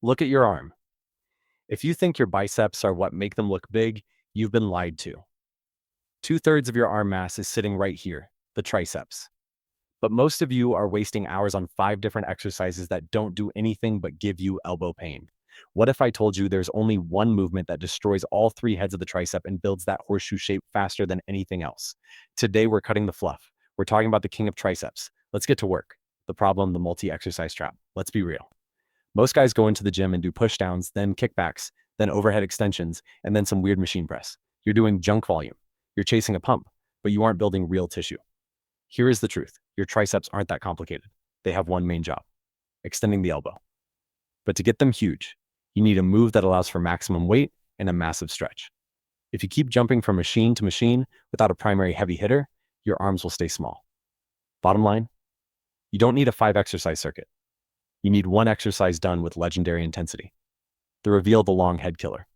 Look at your arm. If you think your biceps are what make them look big, you've been lied to. 2/3 of your arm mass is sitting right here, the triceps. But most of you are wasting hours on 5 different exercises that don't do anything but give you elbow pain. What if I told you there's only one movement that destroys all 3 heads of the tricep and builds that horseshoe shape faster than anything else? Today we're cutting the fluff. We're talking about the king of triceps. Let's get to work. The problem, the multi-exercise trap. Let's be real. Most guys go into the gym and do pushdowns, then kickbacks, then overhead extensions, and then some weird machine press. You're doing junk volume. You're chasing a pump, but you aren't building real tissue. Here is the truth. Your triceps aren't that complicated. They have one main job: extending the elbow. But to get them huge, you need a move that allows for maximum weight and a massive stretch. If you keep jumping from machine to machine without a primary heavy hitter, your arms will stay small. Bottom line, you don't need a 5-exercise circuit. You need one exercise done with legendary intensity. The reveal, the long head killer.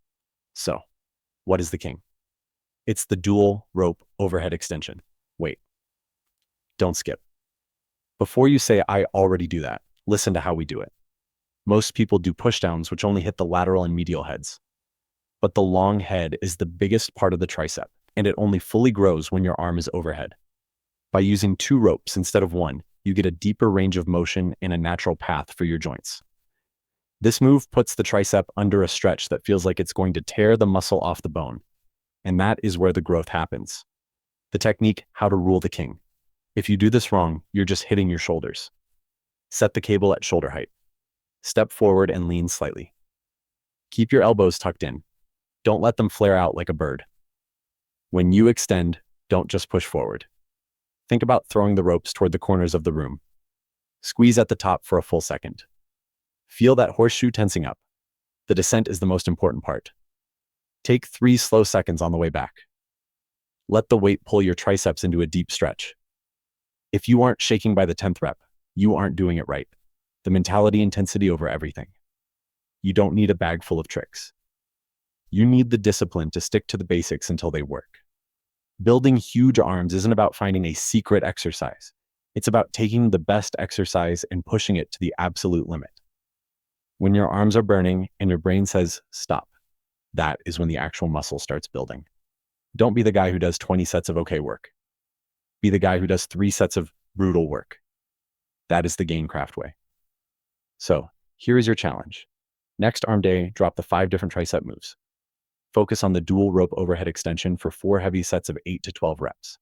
So, what is the king? It's the dual rope overhead extension. Wait, don't skip. Before you say, I already do that, listen to how we do it. Most people do pushdowns, which only hit the lateral and medial heads. But the long head is the biggest part of the tricep, and it only fully grows when your arm is overhead. By using 2 ropes instead of 1, you get a deeper range of motion and a natural path for your joints. This move puts the tricep under a stretch that feels like it's going to tear the muscle off the bone. And that is where the growth happens. The technique, how to rule the king. If you do this wrong, you're just hitting your shoulders. Set the cable at shoulder height. Step forward and lean slightly. Keep your elbows tucked in. Don't let them flare out like a bird. When you extend, don't just push forward. Think about throwing the ropes toward the corners of the room. Squeeze at the top for a full second. Feel that horseshoe tensing up. The descent is the most important part. Take 3 slow seconds on the way back. Let the weight pull your triceps into a deep stretch. If you aren't shaking by the 10th rep, you aren't doing it right. The mentality, intensity over everything. You don't need a bag full of tricks. You need the discipline to stick to the basics until they work. Building huge arms isn't about finding a secret exercise. It's about taking the best exercise and pushing it to the absolute limit. When your arms are burning and your brain says, stop, that is when the actual muscle starts building. Don't be the guy who does 20 sets of okay work. Be the guy who does 3 sets of brutal work. That is the Gainecraft way. So, here is your challenge. Next arm day, drop the 5 different tricep moves. Focus on the dual rope overhead extension for 4 heavy sets of 8 to 12 reps.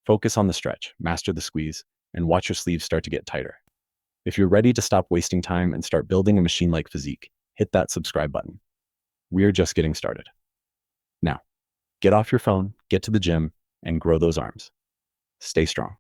Focus on the stretch, master the squeeze, and watch your sleeves start to get tighter. If you're ready to stop wasting time and start building a machine-like physique, hit that subscribe button. We're just getting started. Now, get off your phone, get to the gym, and grow those arms. Stay strong.